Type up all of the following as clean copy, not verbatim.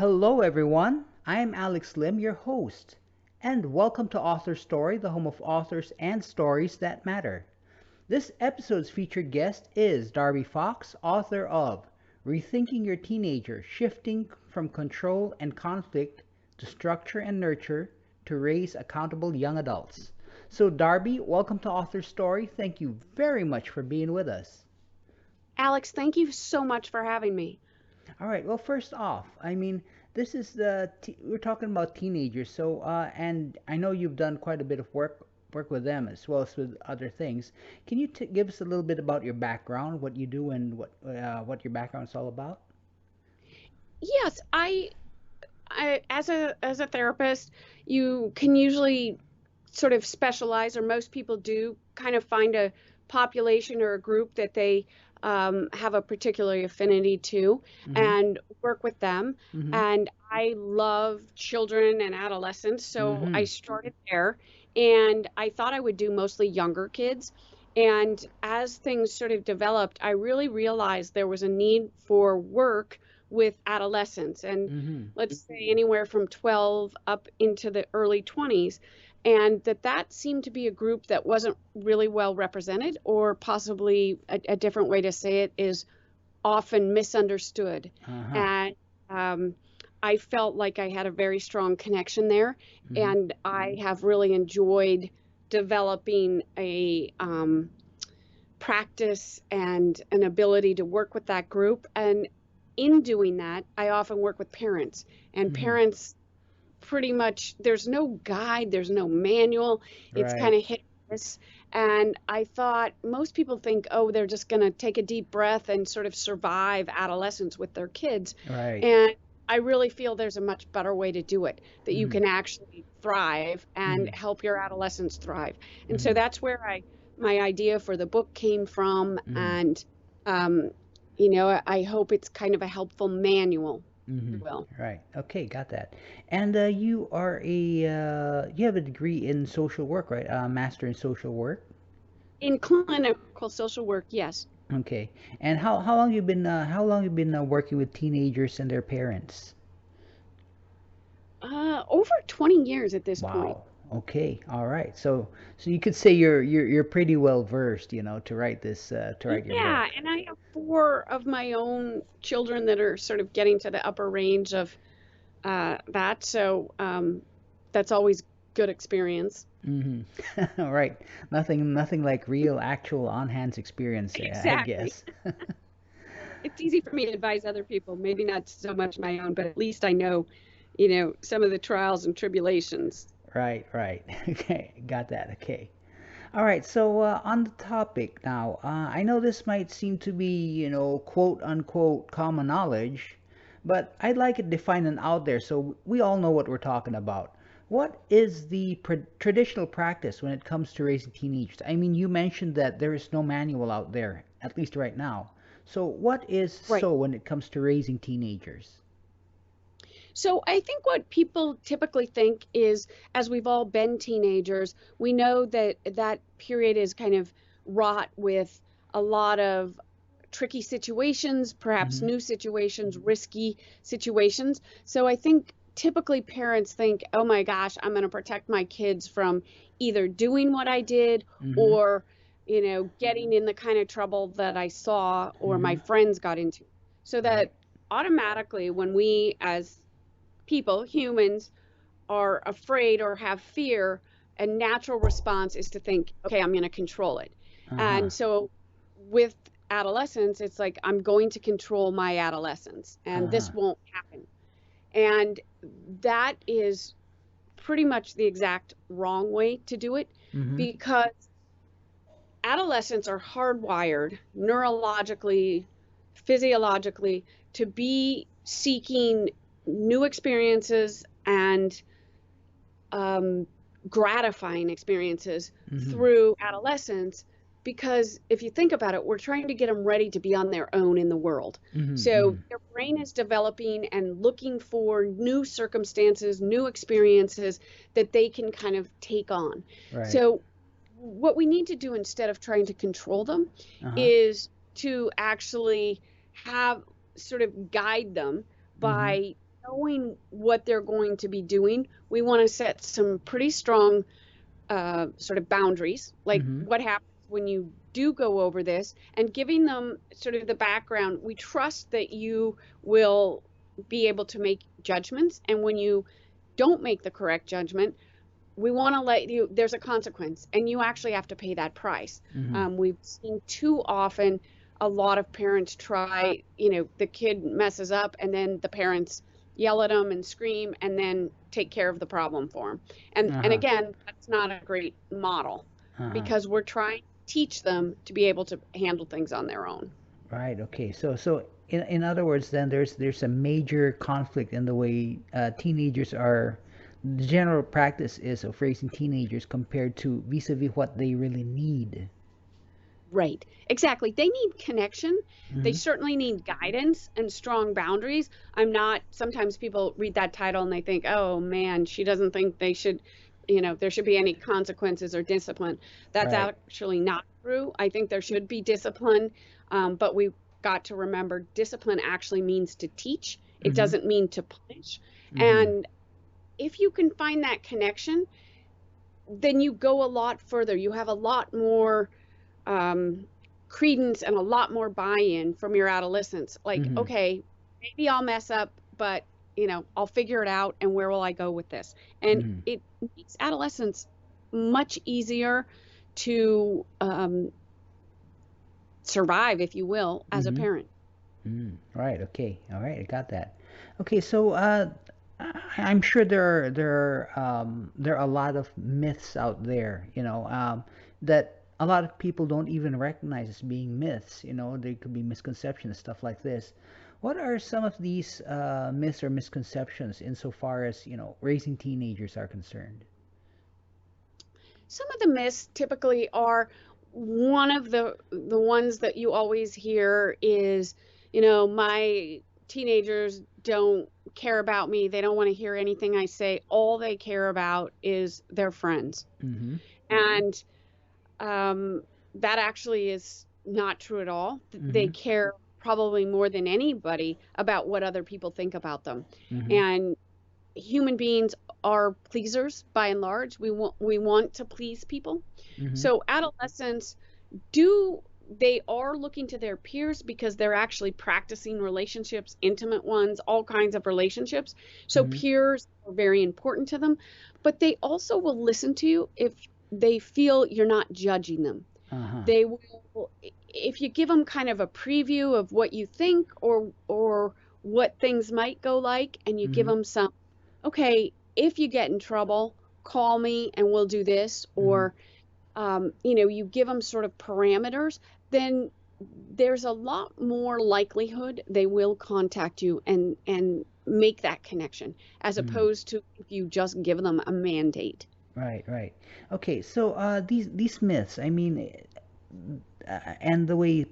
Hello, everyone. I'm Alex Lim, your host, and welcome to AuthorStory, the home of authors and stories that matter. This episode's featured guest is Darby Fox, author of Rethinking Your Teenager, Shifting from Control and Conflict to Structure and Nurture to Raise Accountable Young Adults. So, Darby, welcome to AuthorStory. Thank you very much for being with us. Alex, thank you so much for having me. All right. Well, first off, this is we're talking about teenagers. So, and I know you've done quite a bit of work with them as well as with other things. Can you give us a little bit about your background, what you do, and what your background's all about? Yes, I as a therapist, you can usually sort of specialize, or most people do, kind of find a population or a group that they have a particular affinity to Mm-hmm. and work with them. Mm-hmm. And I love children and adolescents, so Mm-hmm. I started there. And I thought I would do mostly younger kids. And as things sort of developed, I really realized there was a need for work with adolescents. And Mm-hmm. let's say anywhere from 12 up into the early 20s, and that seemed to be a group that wasn't really well represented, or possibly a different way to say it is often misunderstood. Uh-huh. And um, I felt like I had a very strong connection there, Mm-hmm. and I have really enjoyed developing a practice and an ability to work with that group. And in doing that, I often work with parents, and Mm-hmm. parents pretty much, there's no guide, there's no manual. It's kind Right. of hit or miss. And I thought most people think, oh, they're just going to take a deep breath and sort of survive adolescence with their kids. Right. And I really feel there's a much better way to do it, that you Mm-hmm. can actually thrive and Mm-hmm. help your adolescents thrive. And so Mm-hmm. that's where my idea for the book came from. Mm-hmm. And, um, I hope it's kind of a helpful manual, if Mm-hmm. you will. Right. Okay, got that. And you have a degree in social work, right? Master in social work. In clinical social work, yes. Okay. And how long you been working with teenagers and their parents? Over 20 years at this point. Wow. Okay. All right. So you could say you're pretty well versed, to write your Yeah, book. and I have four of my own children that are sort of getting to the upper range of that. So that's always good experience. Mm-hmm. All right. Nothing like real, actual on-hands experience, I Exactly. guess. It's easy for me to advise other people, maybe not so much my own, but at least I know, some of the trials and tribulations. Right, right. Okay, got that. Okay. All right, so on the topic now, I know this might seem to be, quote unquote common knowledge, but I'd like it defined and out there so we all know what we're talking about. What is the traditional practice when it comes to raising teenagers? I mean, you mentioned that there is no manual out there, at least right now. So, what is Right. so when it comes to raising teenagers? So I think what people typically think is, as we've all been teenagers, we know that that period is kind of wrought with a lot of tricky situations, perhaps Mm-hmm. new situations, risky situations. So I think typically parents think, oh my gosh, I'm going to protect my kids from either doing what I did, Mm-hmm. or, getting in the kind of trouble that I saw or Mm-hmm. my friends got into. So Right. that automatically, when we as people, humans, are afraid or have fear, a natural response is to think, okay, I'm going to control it. Uh-huh. And so with adolescence, it's like, I'm going to control my adolescence and Uh-huh. this won't happen. And that is pretty much the exact wrong way to do it, Mm-hmm. because adolescents are hardwired neurologically, physiologically, to be seeking new experiences and um, gratifying experiences Mm-hmm. through adolescence. Because if you think about it, we're trying to get them ready to be on their own in the world. Mm-hmm. So Mm-hmm. their brain is developing and looking for new circumstances, new experiences that they can kind of take on. Right. So what we need to do, instead of trying to control them, Uh-huh. is to actually have sort of guide them Mm-hmm. by knowing what they're going to be doing, we want to set some pretty strong sort of boundaries, like Mm-hmm. what happens when you do go over this, and giving them sort of the background. We trust that you will be able to make judgments, and when you don't make the correct judgment, we want to let you, there's a consequence, and you actually have to pay that price. Mm-hmm. We've seen too often a lot of parents try, the kid messes up and then the parents yell at them and scream and then take care of the problem for them. And Uh-huh. again, that's not a great model, Uh-huh. because we're trying to teach them to be able to handle things on their own. Right. Okay. So in other words, then there's a major conflict in the way teenagers are. The general practice is of raising teenagers compared to vis-a-vis what they really need. Right. Exactly. They need connection. They Mm-hmm. certainly need guidance and strong boundaries. Sometimes people read that title and they think, oh man, she doesn't think they should, there should be any consequences or discipline. That's Right. actually not true. I think there should be discipline, but we've got to remember discipline actually means to teach. It Mm-hmm. doesn't mean to punish. Mm-hmm. And if you can find that connection, then you go a lot further. You have a lot more um, credence and a lot more buy-in from your adolescents. Like, Mm-hmm. okay, maybe I'll mess up, but I'll figure it out. And where will I go with this? And Mm-hmm. it makes adolescence much easier to survive, if you will, as a Mm-hmm. parent. Right. Okay. All right. I got that. Okay. So I'm sure there are a lot of myths out there. That a lot of people don't even recognize as being myths. They could be misconceptions, stuff like this. What are some of these myths or misconceptions insofar as raising teenagers are concerned? Some of the myths typically are, one of the ones that you always hear is, my teenagers don't care about me. They don't want to hear anything I say. All they care about is their friends. Mm-hmm. And um, that actually is not true at all. They Mm-hmm. care probably more than anybody about what other people think about them. Mm-hmm. And human beings are pleasers by and large. We want to please people. Mm-hmm. So adolescents do they are looking to their peers because they're actually practicing relationships, intimate ones, all kinds of relationships. So Mm-hmm. peers are very important to them, but they also will listen to you if they feel you're not judging them. Uh-huh. They will, if you give them kind of a preview of what you think, or what things might go like, and you give Mm-hmm. them some, okay, if you get in trouble, call me and we'll do this, Mm-hmm. or you give them sort of parameters, then there's a lot more likelihood they will contact you and make that connection, as Mm-hmm. opposed to if you just give them a mandate. Right, right. Okay, so these myths, I mean, and the way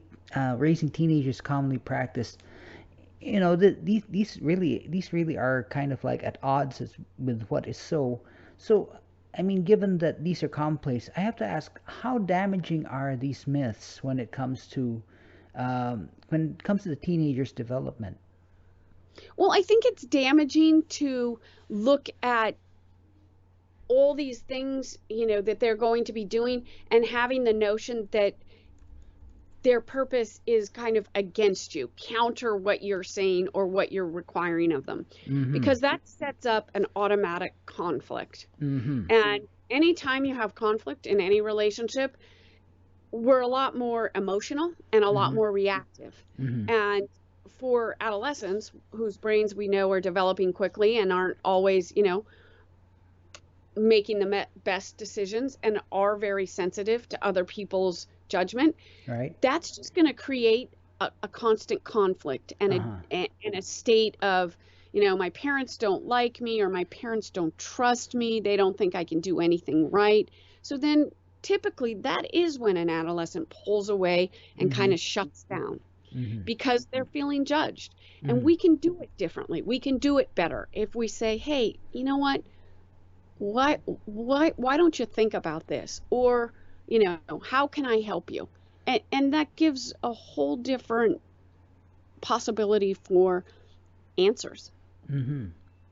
raising teenagers commonly practiced, these really are kind of like at odds with what is so. So, I mean, given that these are commonplace, I have to ask, how damaging are these myths when it comes to the teenager's development? Well, I think it's damaging to look at all these things, that they're going to be doing, and having the notion that their purpose is kind of against you, counter what you're saying or what you're requiring of them, Mm-hmm. because that sets up an automatic conflict. Mm-hmm. And anytime you have conflict in any relationship, we're a lot more emotional and a lot Mm-hmm. more reactive. Mm-hmm. And for adolescents whose brains we know are developing quickly and aren't always, making the best decisions, and are very sensitive to other people's judgment, Right? that's just going to create a constant conflict, and Uh-huh. a state of, my parents don't like me, or my parents don't trust me. They don't think I can do anything right. So then typically that is when an adolescent pulls away and Mm-hmm. kind of shuts down, Mm-hmm. because they're feeling judged. And Mm-hmm. we can do it differently. We can do it better if we say, hey, you know what? Why don't you think about this? Or, how can I help you? And that gives a whole different possibility for answers. Mm-hmm.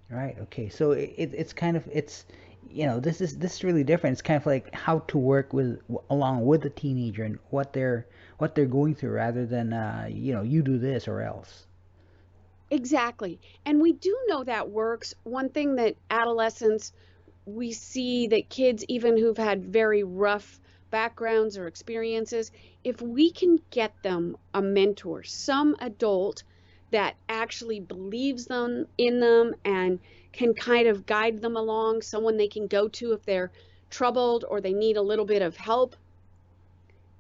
Right. Okay. So it's kind of it's this is really different. It's kind of like how to work with along with the teenager and what they're going through rather than you do this or else. Exactly. And we do know that works. One thing that adolescents, we see that kids, even who've had very rough backgrounds or experiences, if we can get them a mentor, some adult that actually believes them and can kind of guide them along, someone they can go to if they're troubled or they need a little bit of help,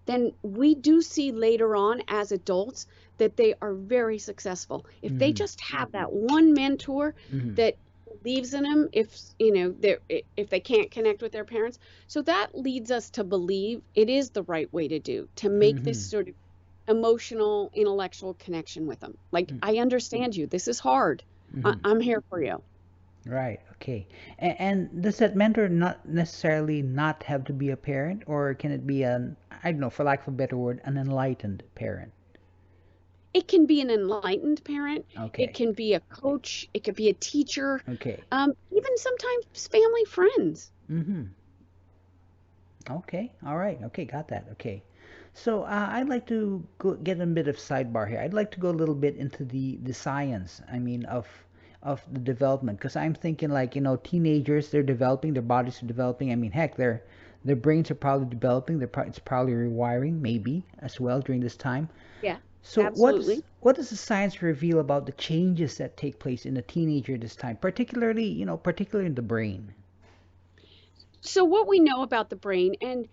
then we do see later on as adults that they are very successful. If they Mm-hmm. just have that one mentor Mm-hmm. that believes in them, if they can't connect with their parents. So that leads us to believe it is the right way to do, to make this Mm-hmm. sort of emotional, intellectual connection with them. Like, I understand you. This is hard. Mm-hmm. I'm here for you. Right. Okay. And does that mentor not necessarily not have to be a parent, or can it be I don't know, for lack of a better word, an enlightened parent? It can be an enlightened parent, it Okay. can be a coach, it could be a teacher, Okay. even sometimes family friends. Mm-hmm. Okay. All right. Okay. Got that. Okay. So I'd like to get a bit of sidebar here. I'd like to go a little bit into the science. I mean, of the development, because I'm thinking like teenagers, they're developing, their bodies are developing. I mean, heck, their brains are probably developing. It's probably rewiring maybe as well during this time. Yeah, So absolutely. what does the science reveal about the changes that take place in a teenager this time, particularly in the brain? So what we know about the brain, and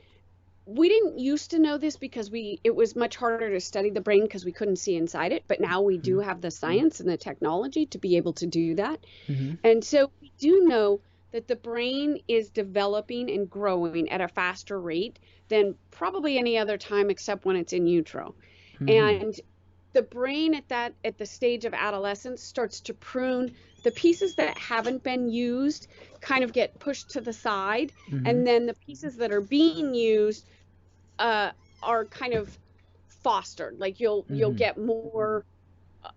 we didn't used to know this because it was much harder to study the brain because we couldn't see inside it, but now we do have the science and the technology to be able to do that. Mm-hmm. And so we do know that the brain is developing and growing at a faster rate than probably any other time except when it's in utero. Mm-hmm. And the brain at the stage of adolescence starts to prune. The pieces that haven't been used kind of get pushed to the side, Mm-hmm. and then the pieces that are being used uh, are kind of fostered. Like you'll Mm-hmm. get more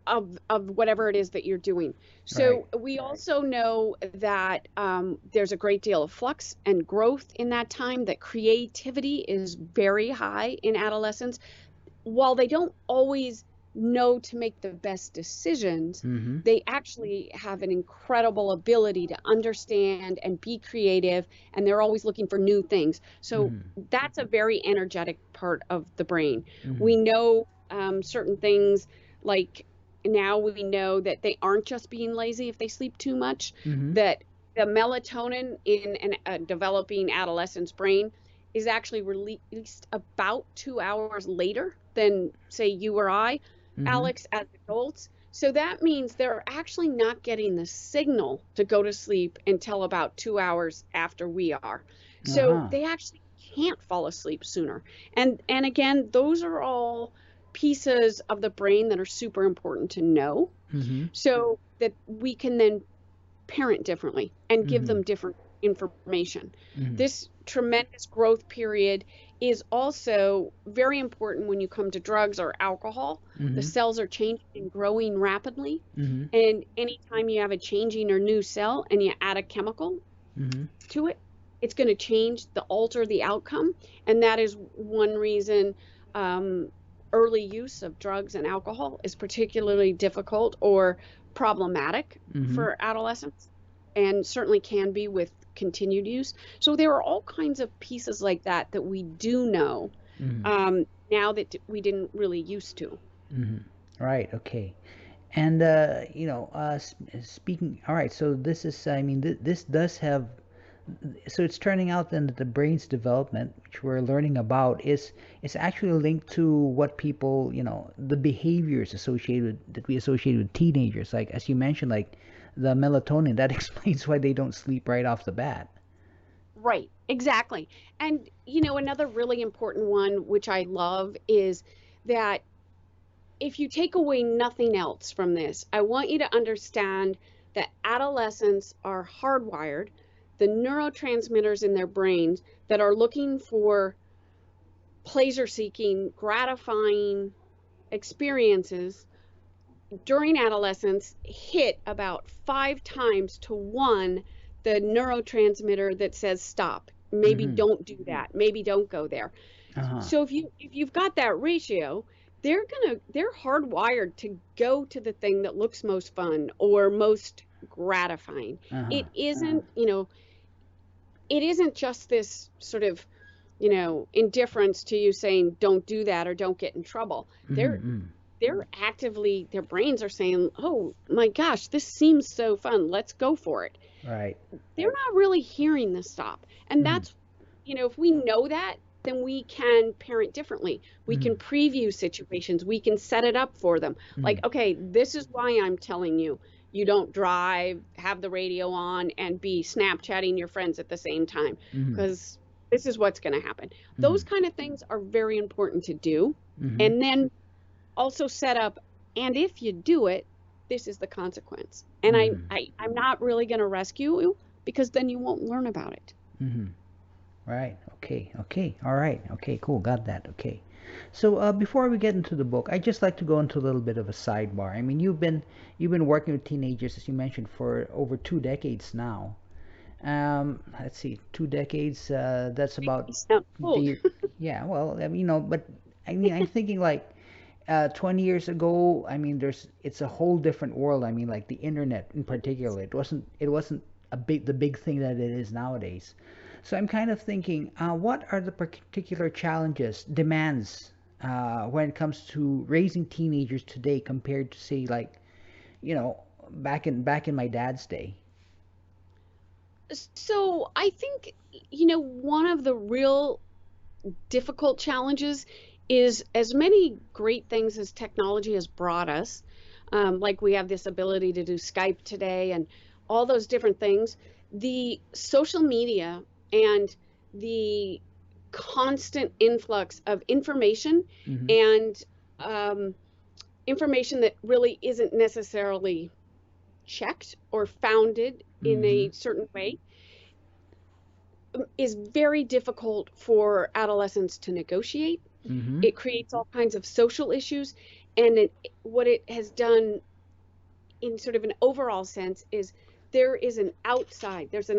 of whatever it is that you're doing. Right. So we also know that there's a great deal of flux and growth in that time. That creativity is very high in adolescence. While they don't always know to make the best decisions, Mm-hmm. they actually have an incredible ability to understand and be creative, and they're always looking for new things. So Mm-hmm. that's a very energetic part of the brain. Mm-hmm. We know certain things, like now we know that they aren't just being lazy if they sleep too much, Mm-hmm. that the melatonin in a developing adolescent's brain is actually released about 2 hours later than, say, you or I, Mm-hmm. Alex, as adults. So that means they're actually not getting the signal to go to sleep until about 2 hours after we are. So Uh-huh. they actually can't fall asleep sooner. And again, those are all pieces of the brain that are super important to know Mm-hmm. so that we can then parent differently and give Mm-hmm. them different information. Mm-hmm. This tremendous growth period is also very important when you come to drugs or alcohol. The Mm-hmm. cells are changing and growing rapidly. Mm-hmm. And anytime you have a changing or new cell and you add a chemical Mm-hmm. to it, it's going to alter the outcome. And that is one reason um, early use of drugs and alcohol is particularly difficult or problematic Mm-hmm. for adolescents, and certainly can be with continued use. So there are all kinds of pieces like that that we do know Mm-hmm. now that we didn't really used to. Mm-hmm. Right. Okay. And speaking. All right. So this is. I mean, this does have. So it's turning out then that the brain's development, which we're learning about, is actually linked to what people, the behaviors associated that we associate with teenagers. Like as you mentioned, like the melatonin. That explains why they don't sleep right off the bat. Right, exactly. And another really important one, which I love, is that if you take away nothing else from this, I want you to understand that adolescents are hardwired, the neurotransmitters in their brains that are looking for pleasure seeking, gratifying experiences during adolescence hit about 5 times to 1 the neurotransmitter that says stop. Maybe Mm-hmm. don't do that. Maybe don't go there. Uh-huh. So if you've got that ratio, they're hardwired to go to the thing that looks most fun or most gratifying. Uh-huh. It isn't, it isn't just this sort of, indifference to you saying don't do that or don't get in trouble. They're Mm-hmm. they're actively, their brains are saying, "Oh my gosh, this seems so fun. Let's go for it." Right. They're not really hearing the stop. And Mm-hmm. that's, if we know that, then we can parent differently. We Mm-hmm. can preview situations. We can set it up for them. Mm-hmm. Like, okay, this is why I'm telling you, you don't drive, have the radio on, and be Snapchatting your friends at the same time, Mm-hmm. because this is what's going to happen. Mm-hmm. Those kind of things are very important to do. Mm-hmm. And then also set up, and if you do it, this is the consequence. And Mm-hmm. I'm not really going to rescue you, because then you won't learn about it. Mm-hmm. Right. Okay. Okay. All right. Okay. Cool. Got that. Okay. So before we get into the book, I just like to go into a little bit of a sidebar. I mean, you've been working with teenagers, as you mentioned, for over 2 decades now. Let's see, 2 decades. That's about You sound old. the yeah. Well, I mean, but I mean, I'm thinking like 20 years ago. I mean, it's a whole different world. I mean, like the internet in particular. It wasn't the big thing that it is nowadays. So I'm kind of thinking, what are the particular challenges, demands, when it comes to raising teenagers today compared to, say, like, you know, back in my dad's day. So I think, one of the real difficult challenges is, as many great things as technology has brought us, like we have this ability to do Skype today and all those different things, the social media and the constant influx of information, Mm-hmm. and um, information that really isn't necessarily checked or founded in Mm-hmm. a certain way, is very difficult for adolescents to negotiate. Mm-hmm. It creates all kinds of social issues. And what it has done in sort of an overall sense is, there's an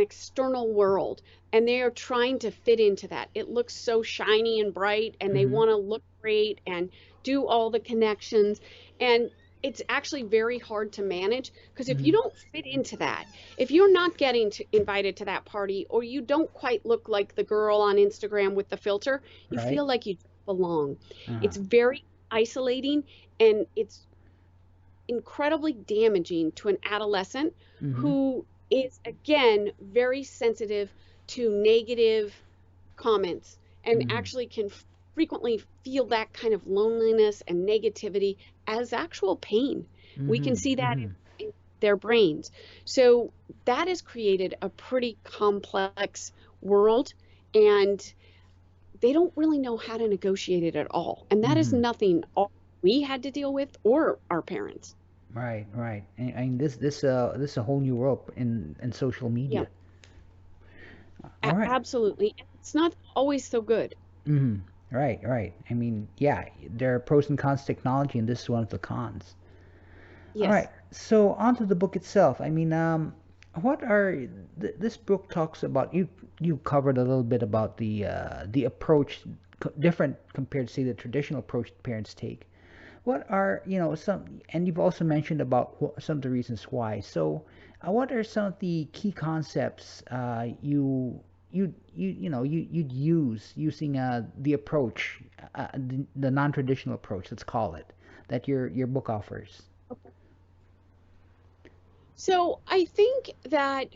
external world, and they are trying to fit into that. It looks so shiny and bright, and they Mm-hmm. want to look great and do all the connections. And it's actually very hard to manage, because if you Mm-hmm. don't fit into that, if you're not invited to that party, or you don't quite look like the girl on Instagram with the filter, you Right. feel like you don't belong. Uh-huh. It's very isolating, and it's incredibly damaging to an adolescent Mm-hmm. who is, again, very sensitive to negative comments, and Mm-hmm. actually can frequently feel that kind of loneliness and negativity as actual pain. We can Mm-hmm. see that Mm-hmm. in their brains. So that has created a pretty complex world, and they don't really know how to negotiate it at all. And that is Mm-hmm. nothing all we had to deal with, or our parents. Right, right. And this is a whole new world in social Yeah. media. All right. Absolutely. It's not always so good. Mm-hmm. Right, right. I mean, yeah, there are pros and cons to technology, and this is one of the cons. All right. Yes. So on to the book itself. I mean, what are this book talks about? You covered a little bit about the approach, different compared to, say, the traditional approach parents take. What are, some, and you've also mentioned about some of the reasons why. So, what are some of the key concepts you'd use using the approach, the non-traditional approach, let's call it, that your book offers? So I think that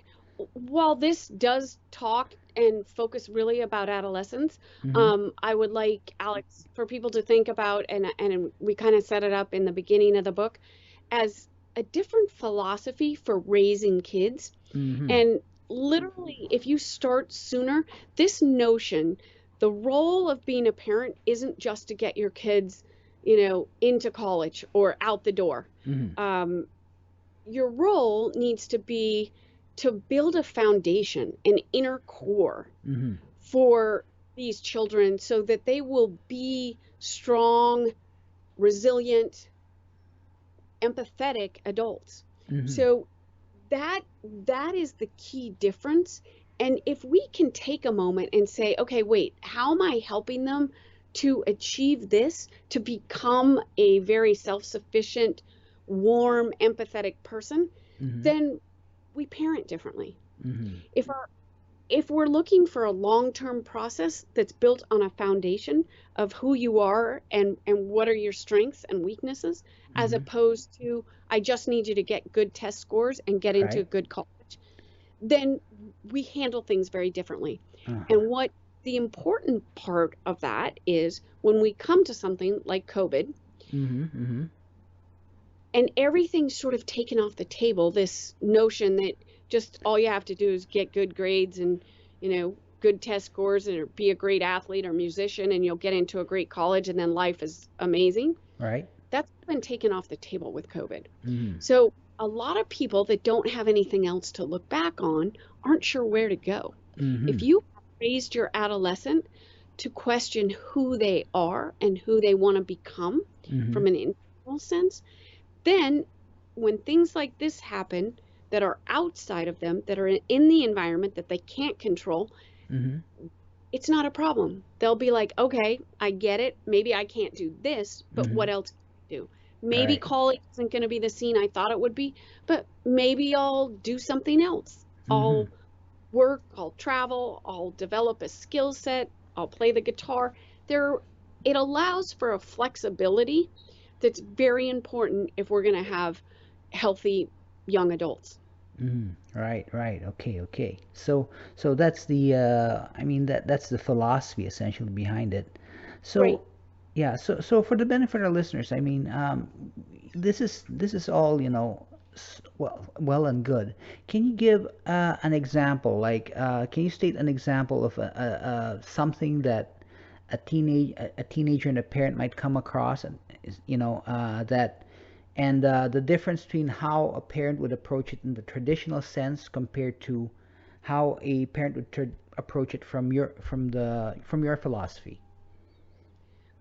while this does talk and focus really about adolescence, Mm-hmm. I would like, Alex, for people to think about, and we kind of set it up in the beginning of the book, as a different philosophy for raising kids. Mm-hmm. And literally, if you start sooner, this notion, the role of being a parent isn't just to get your kids, into college or out the door. Mm-hmm. Um, your role needs to be to build a foundation, an inner core Mm-hmm. for these children, so that they will be strong, resilient, empathetic adults. Mm-hmm. So that is the key difference. And if we can take a moment and say, okay, wait, how am I helping them to achieve this, to become a very self-sufficient, warm, empathetic person, Mm-hmm. then we parent differently. Mm-hmm. If we're looking for a long-term process that's built on a foundation of who you are and what are your strengths and weaknesses, as Mm-hmm. opposed to, I just need you to get good test scores and get into a Right. good college, then we handle things very differently. Uh-huh. And what the important part of that is, when we come to something like COVID Mm-hmm. Mm-hmm. and everything's sort of taken off the table, this notion that just all you have to do is get good grades and, good test scores and be a great athlete or musician and you'll get into a great college and then life is amazing. Right. That's been taken off the table with COVID. Mm-hmm. So a lot of people that don't have anything else to look back on aren't sure where to go. Mm-hmm. If you raised your adolescent to question who they are and who they want to become Mm-hmm. from an internal sense, then when things like this happen that are outside of them, that are in the environment that they can't control, Mm-hmm. it's not a problem. They'll be like, okay, I get it. Maybe I can't do this, but Mm-hmm. what else can I do? Maybe Right. college isn't going to be the scene I thought it would be, but maybe I'll do something else. Mm-hmm. I'll work, I'll travel, I'll develop a skill set, I'll play the guitar. It allows for a flexibility that's very important if we're going to have healthy young adults. Mm-hmm. Right, right. Okay, okay. So that's the I mean that's the philosophy essentially behind it. Right. So yeah, so for the benefit of our listeners, I mean, this is all, well and good. Can you give an example? Like, can you state an example of something that a teenager and a parent might come across, and that, and the difference between how a parent would approach it in the traditional sense compared to how a parent would approach it from your philosophy.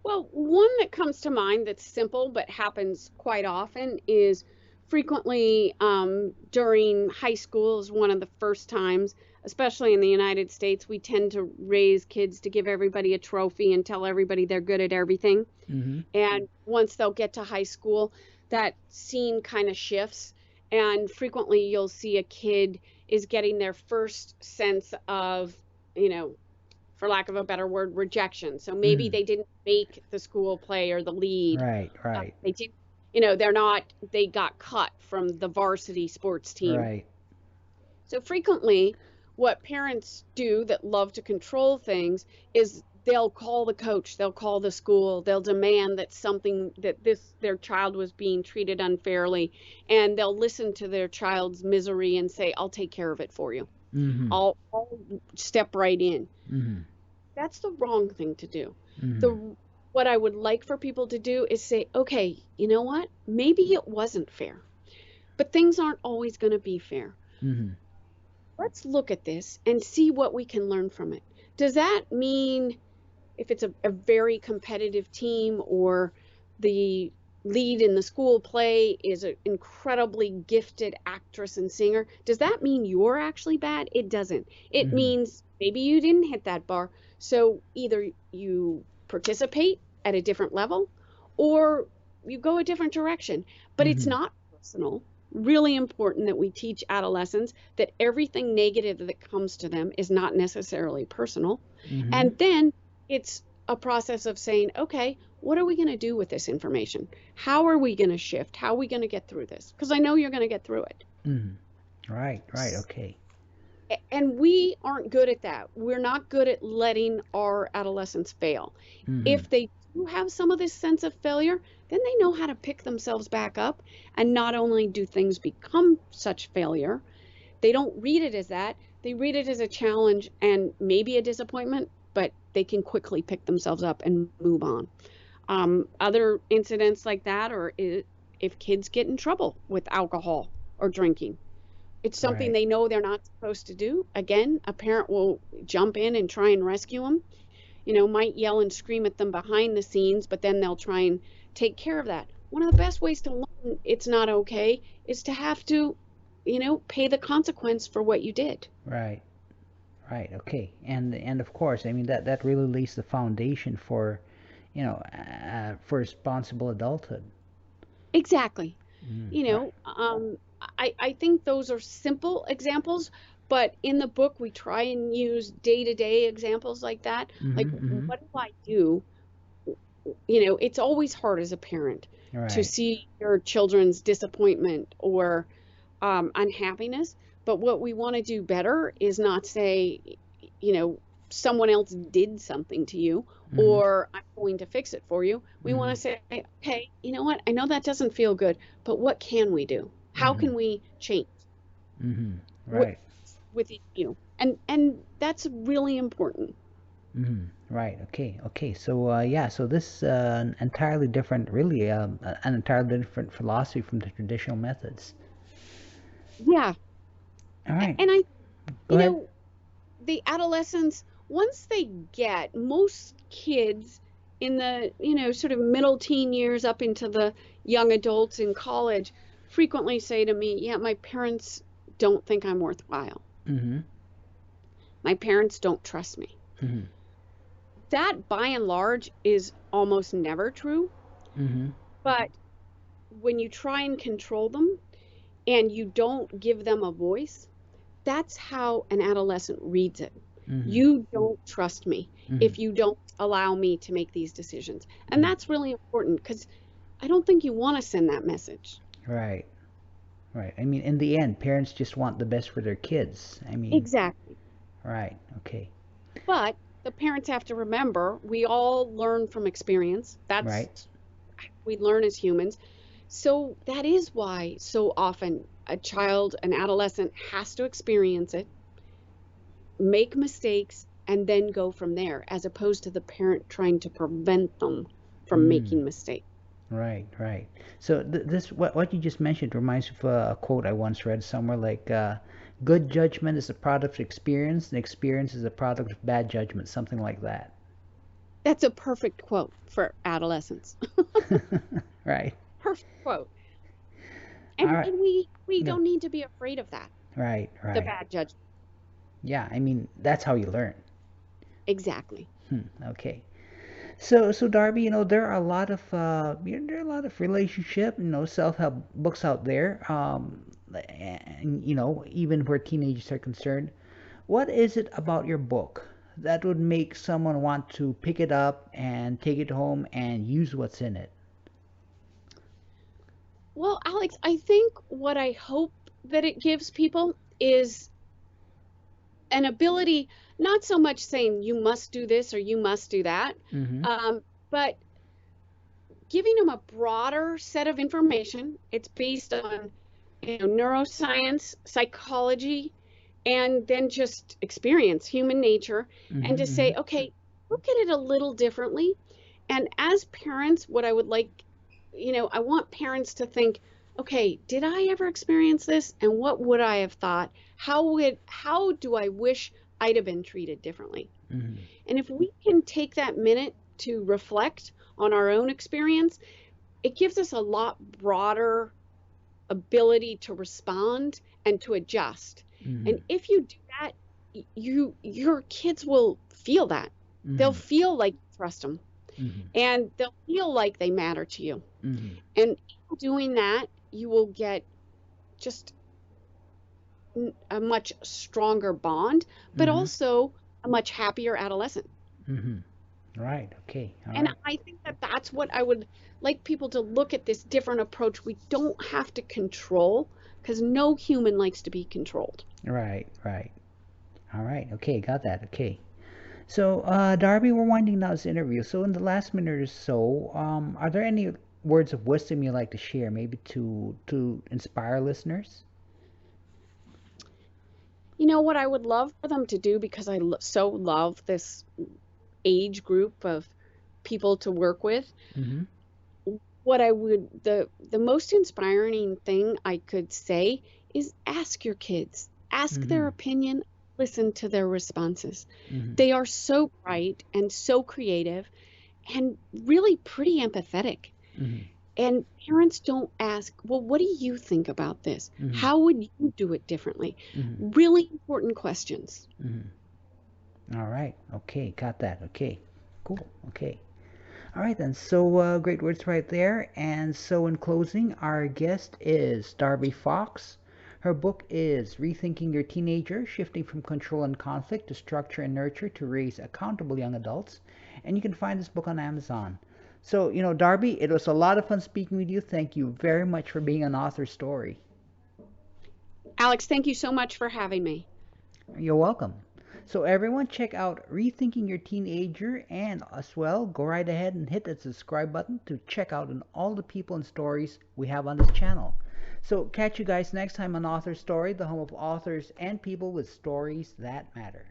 Well, one that comes to mind that's simple but happens quite often is frequently during high school is one of the first times, especially in the United States, we tend to raise kids to give everybody a trophy and tell everybody they're good at everything. Mm-hmm. And once they'll get to high school, that scene kind of shifts. And frequently you'll see a kid is getting their first sense of, you know, for lack of a better word, rejection. So maybe Mm-hmm. they didn't make the school play or the lead. Right, right, They did, they got cut from the varsity sports team. right. So frequently, what parents do that love to control things is they'll call the coach, they'll call the school, they'll demand that their child was being treated unfairly, and they'll listen to their child's misery and say, "I'll take care of it for you. Mm-hmm. I'll step right in." Mm-hmm. That's the wrong thing to do. Mm-hmm. What I would like for people to do is say, "Okay, you know what? Maybe it wasn't fair, but things aren't always going to be fair. Mm-hmm. Let's look at this and see what we can learn from it." Does that mean if it's a very competitive team, or the lead in the school play is an incredibly gifted actress and singer, does that mean you're actually bad? It doesn't. It Mm-hmm. means maybe you didn't hit that bar. So either you participate at a different level or you go a different direction. But it's Mm-hmm. not personal. Really important that we teach adolescents that everything negative that comes to them is not necessarily personal. Mm-hmm. And then it's a process of saying, okay, what are we going to do with this information? How are we going to shift? How are we going to get through this? Because I know you're going to get through it. Mm-hmm. Right, right, okay. And we aren't good at that. We're not good at letting our adolescents fail. Mm-hmm. If they do have some of this sense of failure, then they know how to pick themselves back up. And not only do things become such failure, they don't read it as that. They read it as a challenge and maybe a disappointment, but they can quickly pick themselves up and move on. Other incidents like that are if kids get in trouble with alcohol or drinking. It's something Right. they know they're not supposed to do. Again, a parent will jump in and try and rescue them. Might yell and scream at them behind the scenes, but then they'll try and take care of that. one of the best ways to learn it's not okay is to have to, pay the consequence for what you did. Right. Right. Okay. And of course, I mean that really lays the foundation for, for responsible adulthood. Exactly. Right. I think those are simple examples, but in the book we try and use day-to-day examples like that. Like, Mm-hmm. what do I do? It's always hard as a parent to Right. see your children's disappointment or unhappiness. But what we want to do better is not say, you know, someone else did something to you Mm-hmm. or I'm going to fix it for you. We want Mm-hmm. to say, okay, you know what? I know that doesn't feel good, but what can we do? How Mm-hmm. can we change Mm-hmm. with, Right. with you? And that's really important. Mm-hmm. Right. Okay. Okay. So yeah. So this entirely different, really, an entirely different philosophy from the traditional methods. Yeah. All right. And I, Go you ahead. know, the adolescents, once they get most kids in the, sort of middle teen years up into the young adults in college frequently say to me, yeah, my parents don't think I'm worthwhile. Mm-hmm. My parents don't trust me. Mm-hmm. That by and large is almost never true. Mm-hmm. But when you try and control them and you don't give them a voice, that's how an adolescent reads it. Mm-hmm. You don't trust me Mm-hmm. if you don't allow me to make these decisions. And Mm-hmm. that's really important because I don't think you want to send that message. Right. Right. I mean, in the end, parents just want the best for their kids. I mean, Exactly. right. Okay. But the parents have to remember we all learn from experience. That's Right. we learn as humans. So that is why so often a child, an adolescent has to experience it, make mistakes, and then go from there, as opposed to the parent trying to prevent them from Mm. making mistakes. Right. Right. So this what you just mentioned reminds me of a quote I once read somewhere like, "Good judgment is a product of experience, and experience is a product of bad judgment." Something like that. That's a perfect quote for adolescents. Right. Perfect quote. All And right. and we Go. don't need to be afraid of that, Right. the Right. bad judgment. Yeah. I mean, that's how you learn. Exactly. Okay. So Darby, there are a lot of there are a lot of relationship, self-help books out there. And even where teenagers are concerned. What is it about your book that would make someone want to pick it up and take it home and use what's in it? Well, Alex, I think what I hope that it gives people is an ability, not so much saying you must do this or you must do that, Mm-hmm. but giving them a broader set of information. It's based on, neuroscience, psychology, and then just experience, human nature, and to Mm-hmm. say, okay, look at it a little differently. And as parents, what I would like, I want parents to think, okay, did I ever experience this? And what would I have thought? How do I wish I'd have been treated differently? Mm-hmm. And if we can take that minute to reflect on our own experience, it gives us a lot broader ability to respond and to adjust. Mm-hmm. And if you do that, your kids will feel that. They'll Mm-hmm. feel like you trust them Mm-hmm. and they'll feel like they matter to you. Mm-hmm. And in doing that, you will get just a much stronger bond, but Mm-hmm. also a much happier adolescent. Mm-hmm. Right. Okay. All And right. I think that that's what I would like people to look at, this different approach. We don't have to control because no human likes to be controlled. Right. Right. All right. Okay. Got that. Okay. So, Darby, we're winding down this interview. So, in the last minute or so, are there any words of wisdom you'd like to share, maybe to inspire listeners? What I would love for them to do, because so love this age group of people to work with, Mm-hmm. what I would the most inspiring thing I could say is ask your kids, ask Mm-hmm. their opinion, listen to their responses. Mm-hmm. They are so bright and so creative and really pretty empathetic. Mm-hmm. And parents don't ask, well, what do you think about this? Mm-hmm. How would you do it differently? Mm-hmm. Really important questions. Mm-hmm. All right. Okay. Got that. Okay. Cool. Okay. All right then. So great words right there. And so in closing, our guest is Darby Fox. Her book is Rethinking Your Teenager, Shifting from Control and Conflict to Structure and Nurture to Raise Accountable Young Adults. And you can find this book on Amazon. So, Darby, it was a lot of fun speaking with you. Thank you very much for being on Author Story. Alex, thank you so much for having me. You're welcome. So everyone check out Rethinking Your Teenager, and as well go right ahead and hit that subscribe button to check out all the people and stories we have on this channel. So catch you guys next time on Author Story, the home of authors and people with stories that matter.